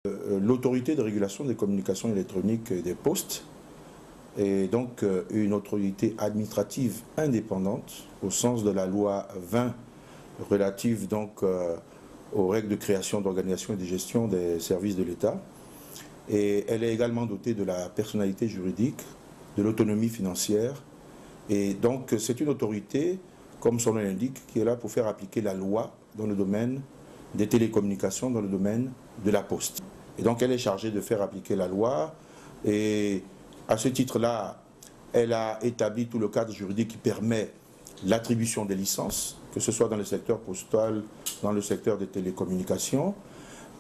L'autorité de régulation des communications électroniques et des postes est donc une autorité administrative indépendante au sens de la loi 20 relative donc aux règles de création, d'organisation et de gestion des services de l'État. Et elle est également dotée de la personnalité juridique, de l'autonomie financière. Et donc c'est une autorité, comme son nom l'indique, qui est là pour faire appliquer la loi dans le domaine des télécommunications, dans le domaine de la poste. Et donc elle est chargée de faire appliquer la loi et à ce titre-là, elle a établi tout le cadre juridique qui permet l'attribution des licences, que ce soit dans le secteur postal, dans le secteur des télécommunications.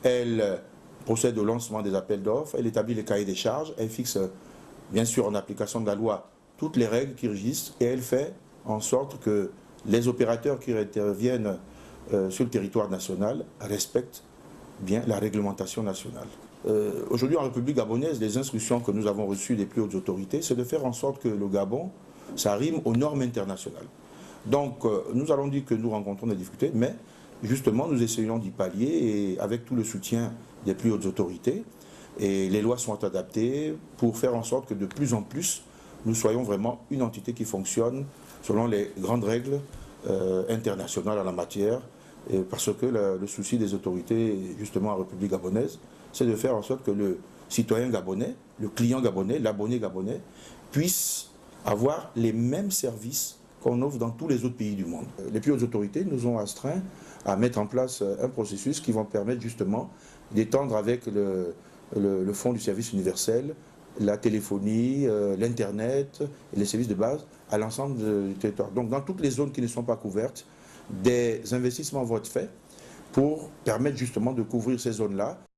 Elle procède au lancement des appels d'offres, elle établit les cahiers des charges, elle fixe bien sûr en application de la loi toutes les règles qui régissent et elle fait en sorte que les opérateurs qui interviennent sur le territoire national respectent bien la réglementation nationale. Aujourd'hui en République gabonaise, les instructions que nous avons reçues des plus hautes autorités, c'est de faire en sorte que le Gabon, ça rime aux normes internationales. Donc nous allons dire que nous rencontrons des difficultés, mais justement nous essayons d'y pallier et avec tout le soutien des plus hautes autorités. Et les lois sont adaptées pour faire en sorte que de plus en plus, nous soyons vraiment une entité qui fonctionne selon les grandes règles internationales en la matière. Parce que le souci des autorités, justement en République gabonaise, c'est de faire en sorte que le citoyen gabonais, le client gabonais, l'abonné gabonais, puisse avoir les mêmes services qu'on offre dans tous les autres pays du monde. Les plus hautes autorités nous ont astreint à mettre en place un processus qui va permettre justement d'étendre avec le fonds du service universel, la téléphonie, l'Internet et les services de base à l'ensemble du territoire. Donc dans toutes les zones qui ne sont pas couvertes, des investissements vont être faits pour permettre justement de couvrir ces zones-là.